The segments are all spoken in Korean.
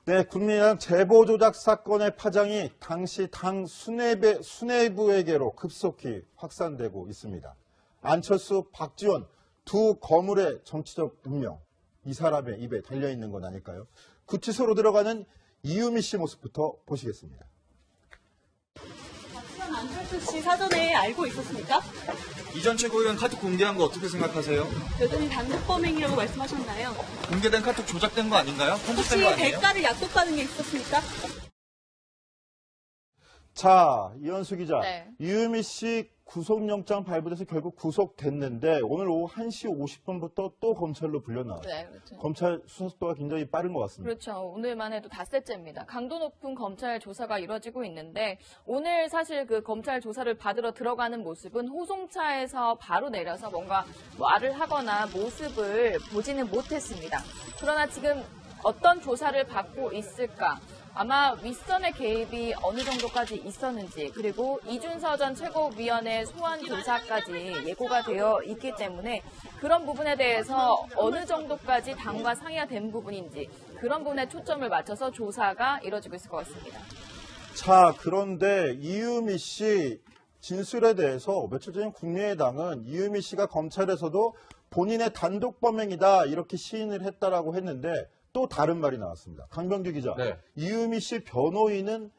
네, 국민의당 제보 조작 사건의 파장이 당시 당 수뇌부에게로 급속히 확산되고 있습니다. 안철수, 박지원 두 거물의 정치적 운명, 이 사람의 입에 달려있는 건 아닐까요? 구치소로 들어가는 이유미 씨 모습부터 보시겠습니다. 박지원 안철수 씨 사전에 알고 있었습니까? 이전 최고위원 카톡 공개한 거 어떻게 생각하세요? 여전히 단독 범행이라고 말씀하셨나요? 공개된 카톡 조작된 거 아닌가요? 혹시 편집된 거 아니에요? 대가를 약속받은 게 있었습니까? 자, 이현수 기자. 네. 이유미 씨 구속영장 발부돼서 결국 구속됐는데 오늘 오후 1시 50분부터 또 검찰로 불려나와요. 네, 그렇죠. 검찰 수사 속도가 굉장히 빠른 것 같습니다. 그렇죠. 오늘만 해도 닷새째입니다. 강도 높은 검찰 조사가 이뤄지고 있는데 오늘 사실 그 검찰 조사를 받으러 들어가는 모습은 호송차에서 바로 내려서 뭔가 말을 하거나 모습을 보지는 못했습니다. 그러나 지금 어떤 조사를 받고 있을까? 아마 윗선의 개입이 어느 정도까지 있었는지 그리고 이준서 전 최고위원의 소환 조사까지 예고가 되어 있기 때문에 그런 부분에 대해서 어느 정도까지 당과 상의가 된 부분인지 그런 부분에 초점을 맞춰서 조사가 이뤄지고 있을 것 같습니다. 자, 그런데 이유미 씨 진술에 대해서 며칠 전 국민의당은 이유미 씨가 검찰에서도 본인의 단독 범행이다 이렇게 시인을 했다라고 했는데 또 다른 말이 나왔습니다. 강병규 기자, 네. 이유미 씨 변호인은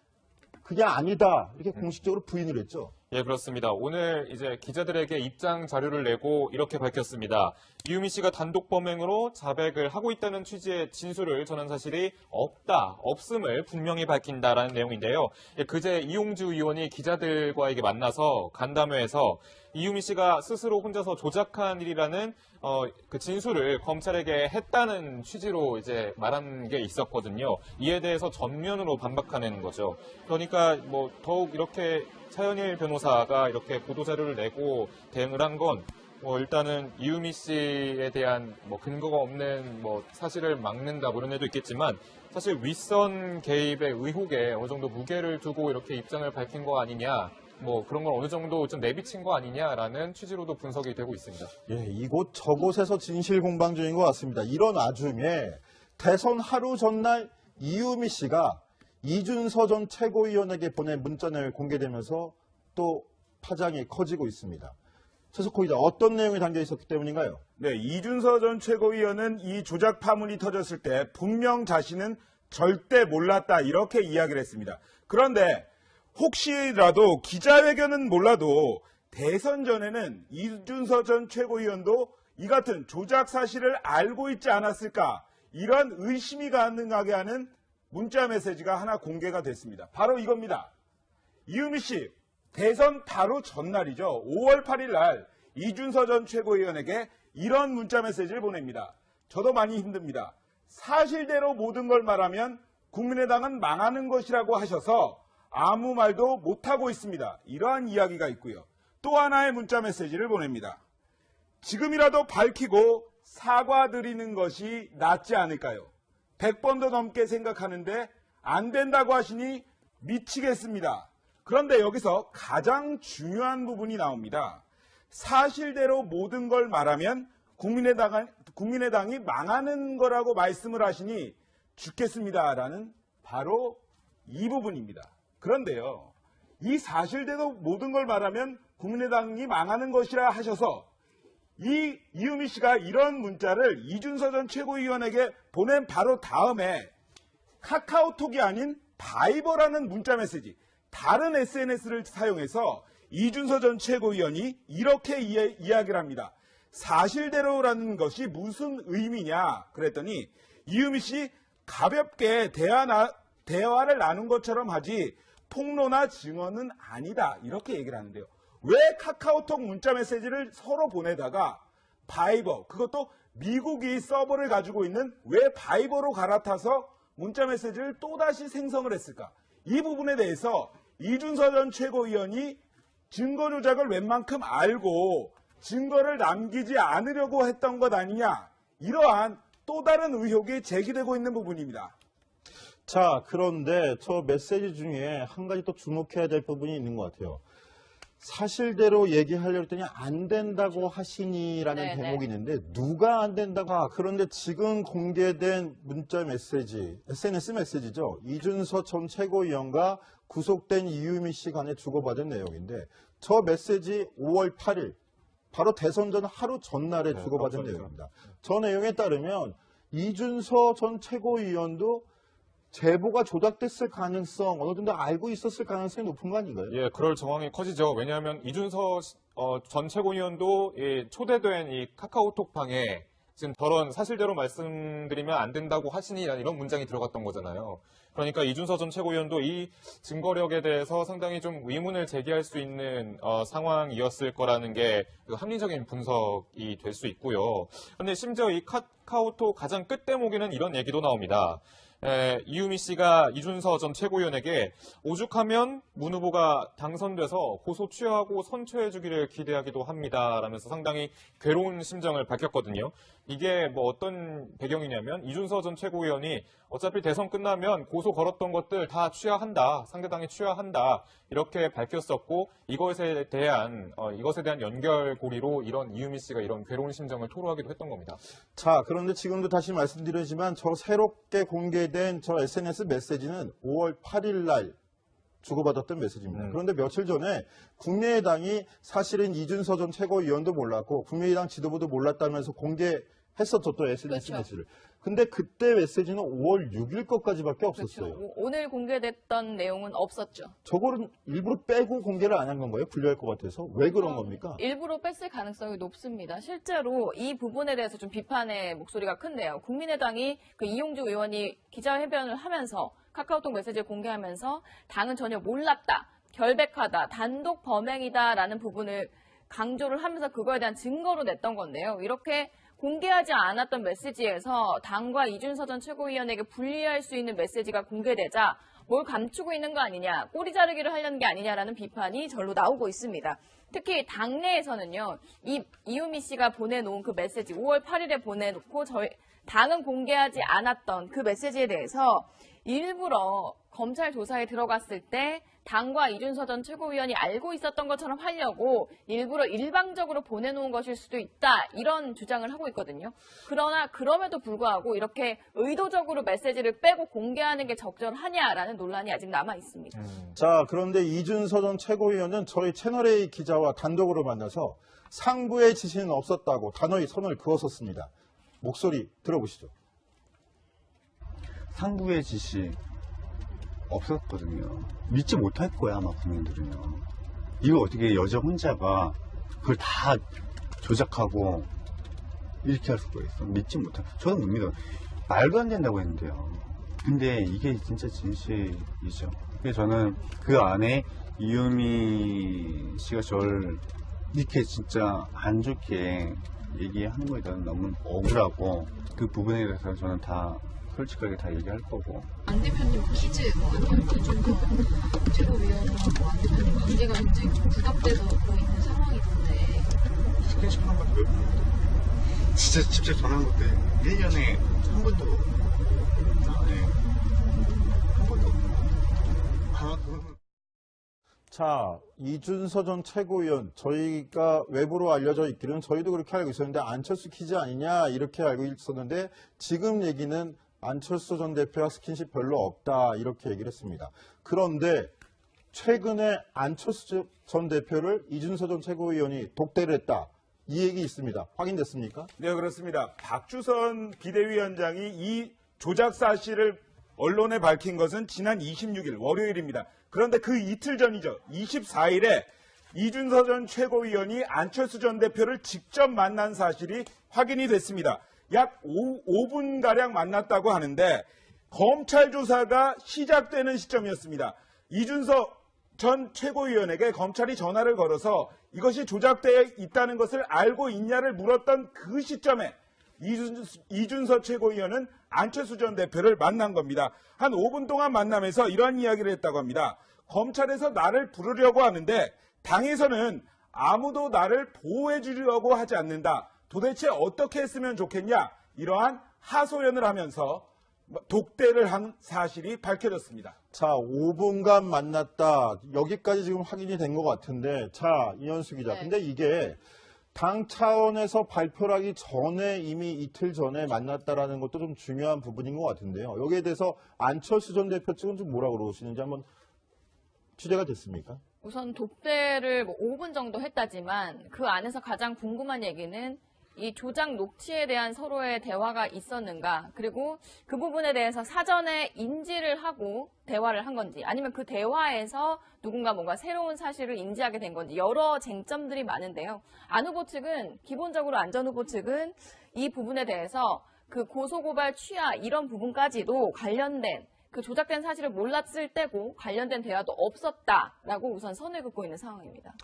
그게 아니다 이렇게 공식적으로 부인을 했죠. 예, 그렇습니다. 오늘 이제 기자들에게 입장 자료를 내고 이렇게 밝혔습니다. 이유미 씨가 단독 범행으로 자백을 하고 있다는 취지의 진술을 전한 사실이 없음을 분명히 밝힌다라는 내용인데요. 예, 그제 이용주 의원이 기자들과 만나서 간담회에서 이유미 씨가 스스로 혼자서 조작한 일이라는 그 진술을 검찰에게 했다는 취지로 이제 말한 게 있었거든요. 이에 대해서 전면으로 반박하는 거죠. 그러니까 뭐 더욱 이렇게 차현일 변호사가 이렇게 보도자료를 내고 대응을 한 건 일단은 이유미 씨에 대한 근거가 없는 사실을 막는다 이런 애도 있겠지만 사실 윗선 개입의 의혹에 어느 정도 무게를 두고 이렇게 입장을 밝힌 거 아니냐 그런 걸 어느 정도 좀 내비친 거 아니냐라는 취지로도 분석이 되고 있습니다. 예, 이곳 저곳에서 진실 공방 중인 것 같습니다. 이런 와중에 대선 하루 전날 이유미 씨가 이준서 전 최고위원에게 보낸 문자를 공개되면서 또 파장이 커지고 있습니다. 최석호 기자, 어떤 내용이 담겨 있었기 때문인가요? 네, 이준서 전 최고위원은 이 조작 파문이 터졌을 때 분명 자신은 절대 몰랐다 이렇게 이야기를 했습니다. 그런데 혹시라도 기자회견은 몰라도 대선 전에는 이준서 전 최고위원도 이 같은 조작 사실을 알고 있지 않았을까 이런 의심이 가능하게 하는 문자 메시지가 하나 공개가 됐습니다. 바로 이겁니다. 이유미 씨, 대선 바로 전날이죠. 5월 8일 날 이준서 전 최고위원에게 이런 문자 메시지를 보냅니다. 저도 많이 힘듭니다. 사실대로 모든 걸 말하면 국민의당은 망하는 것이라고 하셔서 아무 말도 못하고 있습니다. 이러한 이야기가 있고요. 또 하나의 문자 메시지를 보냅니다. 지금이라도 밝히고 사과드리는 것이 낫지 않을까요? 100번도 넘게 생각하는데 안 된다고 하시니 미치겠습니다. 그런데 여기서 가장 중요한 부분이 나옵니다. 사실대로 모든 걸 말하면 국민의당이 망하는 거라고 말씀을 하시니 죽겠습니다라는 바로 이 부분입니다. 그런데요, 이 사실대로 모든 걸 말하면 국민의당이 망하는 것이라 하셔서 이 이유미 씨가 이런 문자를 이준서 전 최고위원에게 보낸 바로 다음에 카카오톡이 아닌 바이버라는 문자 메시지, 다른 SNS를 사용해서 이준서 전 최고위원이 이렇게 이야기를 합니다. 사실대로라는 것이 무슨 의미냐 그랬더니 이유미 씨 가볍게 대화를 나눈 것처럼 하지 폭로나 증언은 아니다 이렇게 얘기를 하는데요. 왜 카카오톡 문자 메시지를 서로 보내다가 바이버, 그것도 미국이 서버를 가지고 있는 왜 바이버로 갈아타서 문자 메시지를 또다시 생성을 했을까? 이 부분에 대해서 이준서 전 최고위원이 증거 조작을 웬만큼 알고 증거를 남기지 않으려고 했던 것 아니냐, 이러한 또 다른 의혹이 제기되고 있는 부분입니다. 자, 그런데 저 메시지 중에 한 가지 또 주목해야 될 부분이 있는 것 같아요. 사실대로 얘기하려고 했더니 안 된다고 하시니라는 네네. 대목이 있는데 누가 안 된다고 그런데 지금 공개된 문자 메시지, SNS 메시지죠. 이준서 전 최고위원과 구속된 이유미 씨 간에 주고받은 내용인데 저 메시지 5월 8일 바로 대선 전 하루 전날에 주고받은 그렇죠. 내용입니다. 저 내용에 따르면 이준서 전 최고위원도 제보가 조작됐을 가능성 어느 정도 알고 있었을 가능성이 높은 거 아닌가요? 예, 그럴 정황이 커지죠. 왜냐하면 이준서 전 최고위원도 초대된 이 카카오톡 방에 지금 저런 사실대로 말씀드리면 안 된다고 하시니 이런 문장이 들어갔던 거잖아요. 그러니까 이준서 전 최고위원도 이 증거력에 대해서 상당히 좀 의문을 제기할 수 있는 상황이었을 거라는 게 그 합리적인 분석이 될 수 있고요. 그런데 심지어 이 카카오톡 가장 끝 대목에는 이런 얘기도 나옵니다. 이유미 씨가 이준서 전 최고위원에게 오죽하면 문 후보가 당선돼서 고소 취하하고 선처해 주기를 기대하기도 합니다. 라면서 상당히 괴로운 심정을 밝혔거든요. 이게 뭐 어떤 배경이냐면 이준서 전 최고위원이 어차피 대선 끝나면 고소 걸었던 것들 다 취하한다. 상대당이 취하한다. 이렇게 밝혔었고 이것에 대한 연결고리로 이런 이유미 씨가 이런 괴로운 심정을 토로하기도 했던 겁니다. 자, 그런데 지금도 다시 말씀드리지만 저 새롭게 공개된 저 SNS 메시지는 5월 8일 날 주고받았던 메시지입니다. 그런데 며칠 전에 국민의당이 사실은 이준서 전 최고위원도 몰랐고 국민의당 지도부도 몰랐다면서 공개했었죠, 또 SNS 그렇죠. 메시지를. 근데 그때 메시지는 5월 6일 것까지밖에 없었어요. 그렇죠. 오늘 공개됐던 내용은 없었죠. 저거를 일부러 빼고 공개를 안 한 건가요? 불리할 것 같아서. 왜 그런 겁니까? 일부러 뺐을 가능성이 높습니다. 실제로 이 부분에 대해서 좀 비판의 목소리가 큰데요. 국민의당이 그 이용주 의원이 기자회견을 하면서 카카오톡 메시지를 공개하면서 당은 전혀 몰랐다, 결백하다, 단독 범행이다라는 부분을 강조를 하면서 그거에 대한 증거로 냈던 건데요. 이렇게 공개하지 않았던 메시지에서 당과 이준서 전 최고위원에게 불리할 수 있는 메시지가 공개되자 뭘 감추고 있는 거 아니냐, 꼬리 자르기를 하려는 게 아니냐라는 비판이 절로 나오고 있습니다. 특히 당내에서는요, 이유미 씨가 보내놓은 그 메시지, 5월 8일에 보내놓고 저희 당은 공개하지 않았던 그 메시지에 대해서 일부러 검찰 조사에 들어갔을 때 당과 이준서 전 최고위원이 알고 있었던 것처럼 하려고 일부러 일방적으로 보내놓은 것일 수도 있다, 이런 주장을 하고 있거든요. 그러나 그럼에도 불구하고 이렇게 의도적으로 메시지를 빼고 공개하는 게 적절하냐라는 논란이 아직 남아 있습니다. 자, 그런데 이준서 전 최고위원은 저희 채널A 기자와 단독으로 만나서 상부의 지시는 없었다고 단호히 선을 그었었습니다. 목소리 들어보시죠. 상부의 지시 없었거든요. 믿지 못할 거야, 아마 국민들은요. 이거 어떻게 여자 혼자가 그걸 다 조작하고 이렇게 할 수가 있어? 믿지 못할. 저는 못 믿어요. 말도 안 된다고 했는데요. 근데 이게 진짜 진실이죠. 그래서 저는 그 안에 이유미 씨가 저를 이렇게 진짜 안 좋게 얘기하는 거에 대해서 너무 억울하고 그 부분에 대해서 저는 다 솔직하게 다 얘기할 거고. 안 대표님 퀴즈 아니면 좀 최고위원하고 안 대표님 관계가 굉장히 좀 부각돼서 보이는 상황인데 스킨십 한 번도 몇 번? 진짜 직접 전화한 것도 1년에 한 번도 한 번도 그건 자, 이준서 전 최고위원, 저희가 외부로 알려져 있기는 저희도 그렇게 알고 있었는데 안철수 퀴즈 아니냐 이렇게 알고 있었는데 지금 얘기는 안철수 전 대표와 스킨십 별로 없다 이렇게 얘기를 했습니다. 그런데 최근에 안철수 전 대표를 이준서 전 최고위원이 독대를 했다. 이 얘기 있습니다. 확인됐습니까? 네, 그렇습니다. 박주선 비대위원장이 이 조작 사실을 언론에 밝힌 것은 지난 26일 월요일입니다. 그런데 그 이틀 전이죠. 24일에 이준서 전 최고위원이 안철수 전 대표를 직접 만난 사실이 확인이 됐습니다. 약 5분가량 만났다고 하는데 검찰 조사가 시작되는 시점이었습니다. 이준서 전 최고위원에게 검찰이 전화를 걸어서 이것이 조작되어 있다는 것을 알고 있냐를 물었던 그 시점에 이준서 최고위원은 안철수 전 대표를 만난 겁니다. 한 5분 동안 만나면서 이러한 이야기를 했다고 합니다. 검찰에서 나를 부르려고 하는데 당에서는 아무도 나를 보호해 주려고 하지 않는다. 도대체 어떻게 했으면 좋겠냐? 이러한 하소연을 하면서 독대를 한 사실이 밝혀졌습니다. 자, 5분간 만났다. 여기까지 지금 확인이 된 것 같은데, 자, 이현수 기자. 네. 근데 이게 당 차원에서 발표를 하기 전에 이미 이틀 전에 만났다라는 것도 좀 중요한 부분인 것 같은데요. 여기에 대해서 안철수 전 대표 측은 좀 뭐라고 그러시는지 한번 취재가 됐습니까? 우선 독대를 5분 정도 했다지만 그 안에서 가장 궁금한 얘기는 이 조작 녹취에 대한 서로의 대화가 있었는가, 그리고 그 부분에 대해서 사전에 인지를 하고 대화를 한 건지, 아니면 그 대화에서 누군가 뭔가 새로운 사실을 인지하게 된 건지, 여러 쟁점들이 많은데요. 안 후보 측은, 기본적으로 안 전 후보 측은 이 부분에 대해서 그 고소고발 취하 이런 부분까지도 관련된 그 조작된 사실을 몰랐을 때고 관련된 대화도 없었다라고 우선 선을 긋고 있는 상황입니다.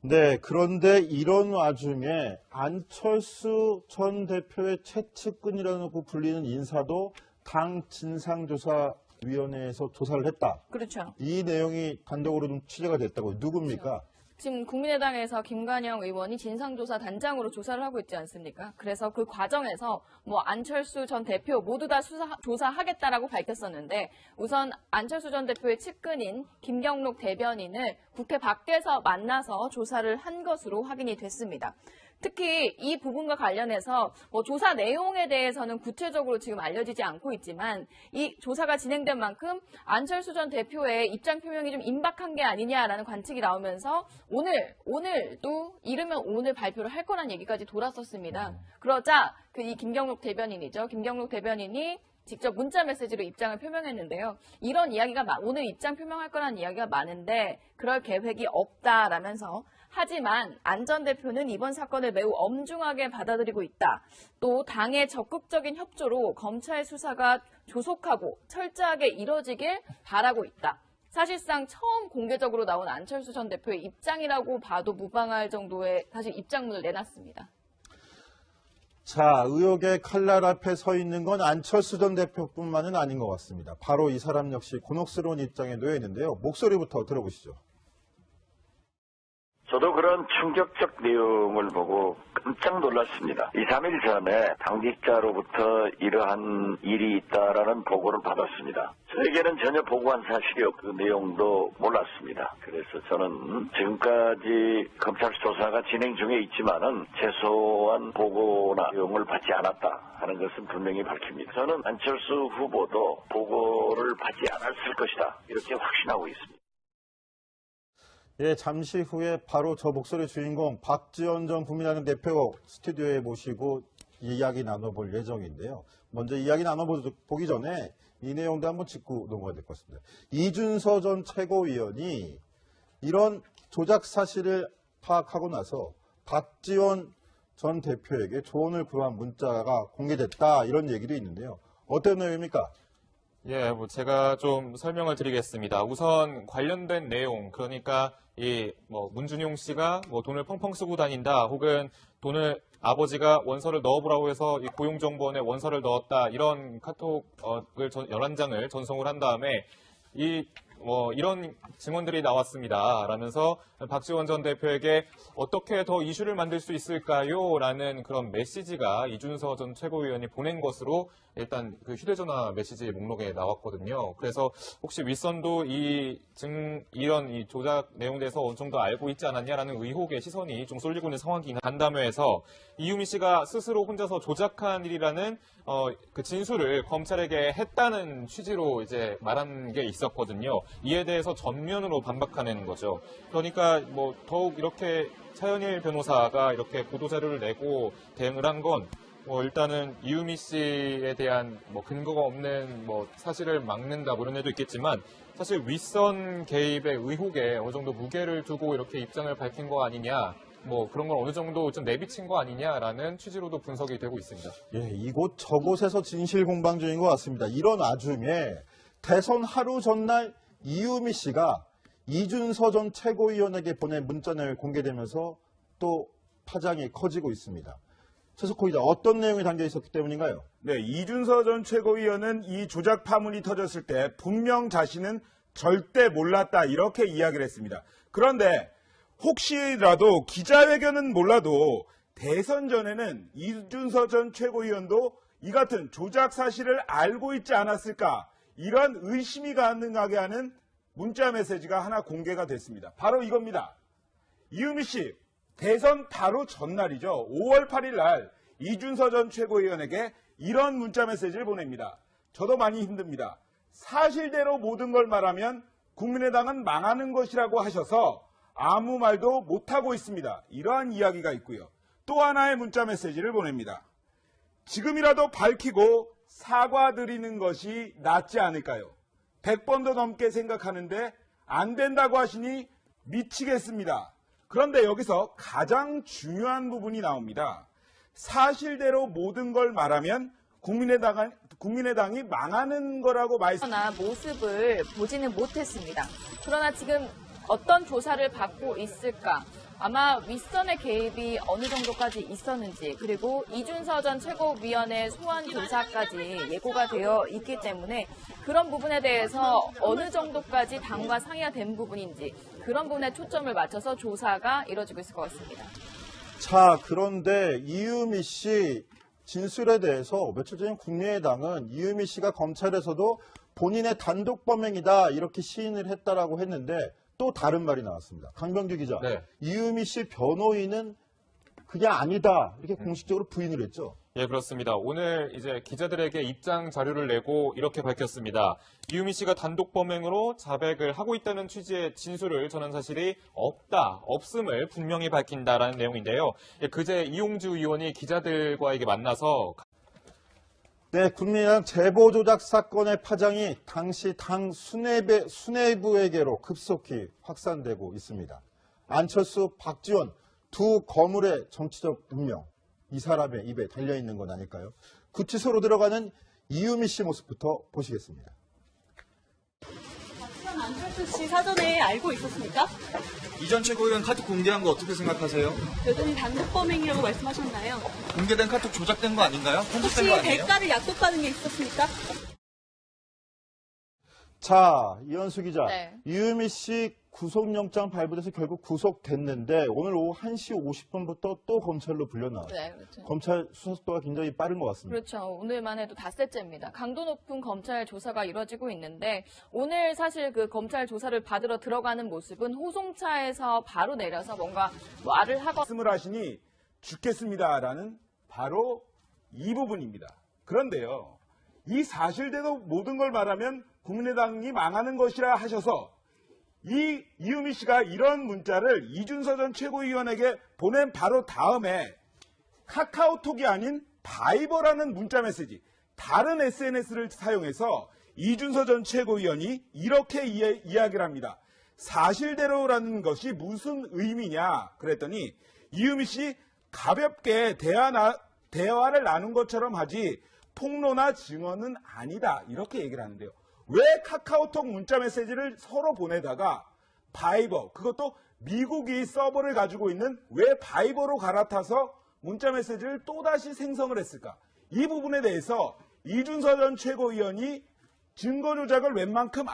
네, 그런데 이런 와중에 안철수 전 대표의 최측근이라고 불리는 인사도 당 진상조사위원회에서 조사를 했다. 그렇죠. 이 내용이 단독으로 좀 취재가 됐다고요. 누굽니까? 지금 국민의당에서 김관영 의원이 진상조사 단장으로 조사를 하고 있지 않습니까? 그래서 그 과정에서 뭐 안철수 전 대표 모두 다 조사하겠다라고 밝혔었는데, 우선 안철수 전 대표의 측근인 김경록 대변인을 국회 밖에서 만나서 조사를 한 것으로 확인이 됐습니다. 특히 이 부분과 관련해서 뭐 조사 내용에 대해서는 구체적으로 지금 알려지지 않고 있지만, 이 조사가 진행된 만큼 안철수 전 대표의 입장 표명이 좀 임박한 게 아니냐라는 관측이 나오면서 오늘도 이르면 오늘 발표를 할 거란 얘기까지 돌았었습니다. 그러자 이 김경록 대변인이죠. 김경록 대변인이 직접 문자 메시지로 입장을 표명했는데요. 이런 이야기가 오늘 입장 표명할 거라는 이야기가 많은데 그럴 계획이 없다라면서, 하지만 안 전 대표는 이번 사건을 매우 엄중하게 받아들이고 있다. 또 당의 적극적인 협조로 검찰 수사가 조속하고 철저하게 이뤄지길 바라고 있다. 사실상 처음 공개적으로 나온 안철수 전 대표의 입장이라고 봐도 무방할 정도의 사실 입장문을 내놨습니다. 자, 의혹의 칼날 앞에 서 있는 건 안철수 전 대표뿐만은 아닌 것 같습니다. 바로 이 사람 역시 곤혹스러운 입장에 놓여 있는데요. 목소리부터 들어보시죠. 저도 그런 충격적 내용을 보고 깜짝 놀랐습니다. 2, 3일 전에 당직자로부터 이러한 일이 있다라는 보고를 받았습니다. 저에게는 전혀 보고한 사실이 없고 그 내용도 몰랐습니다. 그래서 저는 지금까지 검찰 조사가 진행 중에 있지만은 최소한 보고나 내용을 받지 않았다 하는 것은 분명히 밝힙니다. 저는 안철수 후보도 보고를 받지 않았을 것이다, 이렇게 확신하고 있습니다. 예, 잠시 후에 바로 저 목소리 주인공 박지원 전 국민의당 대표 스튜디오에 모시고 이야기 나눠볼 예정인데요. 먼저 이야기 나눠보기 전에 이 내용도 한번 짚고 넘어가야 될 것 같습니다. 이준서 전 최고위원이 이런 조작 사실을 파악하고 나서 박지원 전 대표에게 조언을 구한 문자가 공개됐다, 이런 얘기도 있는데요. 어떤 내용입니까? 예, 제가 좀 설명을 드리겠습니다. 우선 관련된 내용, 그러니까 문준용 씨가 돈을 펑펑 쓰고 다닌다, 혹은 돈을 아버지가 원서를 넣어보라고 해서 이 고용정보원에 원서를 넣었다, 이런 카톡을 11장을 전송을 한 다음에 이런 증언들이 나왔습니다. 라면서 박지원 전 대표에게 어떻게 더 이슈를 만들 수 있을까요? 라는 그런 메시지가 이준서 전 최고위원이 보낸 것으로 일단 그 휴대전화 메시지 목록에 나왔거든요. 그래서 혹시 윗선도 이런 조작 내용에 대해서 어느 정도 알고 있지 않았냐라는 의혹의 시선이 좀 쏠리고 있는 상황이긴 간담회에서 이유미 씨가 스스로 혼자서 조작한 일이라는 그 진술을 검찰에게 했다는 취지로 이제 말한 게 있었거든요. 이에 대해서 전면으로 반박하는 거죠. 그러니까 더욱 이렇게 차현일 변호사가 이렇게 보도자료를 내고 대응을 한 건 일단은 이유미 씨에 대한 근거가 없는 사실을 막는다 이런 애도 있겠지만, 사실 윗선 개입의 의혹에 어느 정도 무게를 두고 이렇게 입장을 밝힌 거 아니냐, 그런 걸 어느 정도 좀 내비친 거 아니냐라는 취지로도 분석이 되고 있습니다. 예, 이곳 저곳에서 진실 공방 중인 것 같습니다. 이런 와중에 대선 하루 전날 이유미 씨가 이준서 전 최고위원에게 보낸 문자 내용이 공개되면서 또 파장이 커지고 있습니다. 최석호 기자, 어떤 내용이 담겨 있었기 때문인가요? 네, 이준서 전 최고위원은 이 조작 파문이 터졌을 때 분명 자신은 절대 몰랐다, 이렇게 이야기를 했습니다. 그런데 혹시라도 기자회견은 몰라도 대선 전에는 이준서 전 최고위원도 이 같은 조작 사실을 알고 있지 않았을까, 이런 의심이 가능하게 하는 문자 메시지가 하나 공개가 됐습니다. 바로 이겁니다. 이유미 씨, 대선 바로 전날이죠. 5월 8일 날 이준서 전 최고위원에게 이런 문자 메시지를 보냅니다. 저도 많이 힘듭니다. 사실대로 모든 걸 말하면 국민의당은 망하는 것이라고 하셔서 아무 말도 못하고 있습니다. 이러한 이야기가 있고요. 또 하나의 문자 메시지를 보냅니다. 지금이라도 밝히고 사과드리는 것이 낫지 않을까요? 100번도 넘게 생각하는데 안 된다고 하시니 미치겠습니다. 그런데 여기서 가장 중요한 부분이 나옵니다. 사실대로 모든 걸 말하면 국민의당이 망하는 거라고 그러나 모습을 보지는 못했습니다. 그러나 지금 어떤 조사를 받고 있을까? 아마 윗선의 개입이 어느 정도까지 있었는지, 그리고 이준서 전 최고위원의 소환 조사까지 예고가 되어 있기 때문에 그런 부분에 대해서 어느 정도까지 당과 상의가 된 부분인지, 그런 부분에 초점을 맞춰서 조사가 이루어지고 있을 것 같습니다. 자, 그런데 이유미 씨 진술에 대해서 며칠 전 국민의당은 이유미 씨가 검찰에서도 본인의 단독 범행이다 이렇게 시인을 했다라고 했는데 또 다른 말이 나왔습니다. 강병규 기자, 네. 이유미 씨 변호인은 그게 아니다 이렇게 공식적으로 부인을 했죠. 예, 그렇습니다. 오늘 이제 기자들에게 입장 자료를 내고 이렇게 밝혔습니다. 이유미 씨가 단독 범행으로 자백을 하고 있다는 취지의 진술을 전한 사실이 없음을 분명히 밝힌다라는 내용인데요. 예, 그제 이용주 의원이 기자들과 만나서 네, 국민의당 제보 조작 사건의 파장이 당시 당 수뇌부에게로 급속히 확산되고 있습니다. 안철수, 박지원 두 거물의 정치적 운명, 이 사람의 입에 달려있는 건 아닐까요? 구치소로 들어가는 이유미 씨 모습부터 보시겠습니다. 박지원, 안철수 씨 사전에 알고 있었습니까? 이전 최고위원 카톡 공개한 거 어떻게 생각하세요? 여전히 단독 범행이라고 말씀하셨나요? 공개된 카톡 조작된 거 아닌가요? 혹시 편집된 거 아니에요? 대가를 약속받은 게 있었습니까? 자, 이현수 기자, 네. 이유미 씨 구속영장 발부돼서 결국 구속됐는데 오늘 오후 1시 50분부터 또 검찰로 불려 나왔어요. 네, 그렇죠. 검찰 수사 속도가 굉장히 빠른 것 같습니다. 그렇죠. 오늘만 해도 닷새째입니다. 강도 높은 검찰 조사가 이루어지고 있는데 오늘 사실 그 검찰 조사를 받으러 들어가는 모습은 호송차에서 바로 내려서 뭔가 말을 하거나 말씀을 하시니 죽겠습니다라는 바로 이 부분입니다. 그런데요, 이 사실대로 모든 걸 말하면 국민의당이 망하는 것이라 하셔서 이 이유미 씨가 이런 문자를 이준서 전 최고위원에게 보낸 바로 다음에 카카오톡이 아닌 바이버라는 문자 메시지, 다른 SNS를 사용해서 이준서 전 최고위원이 이렇게 이야기를 합니다. 사실대로라는 것이 무슨 의미냐 그랬더니 이유미 씨 가볍게 대화를 나눈 것처럼 하지 폭로나 증언은 아니다 이렇게 얘기를 하는데요. 왜 카카오톡 문자 메시지를 서로 보내다가 바이버, 그것도 미국이 서버를 가지고 있는 왜 바이버로 갈아타서 문자 메시지를 또다시 생성을 했을까? 이 부분에 대해서 이준서 전 최고위원이 증거 조작을 웬만큼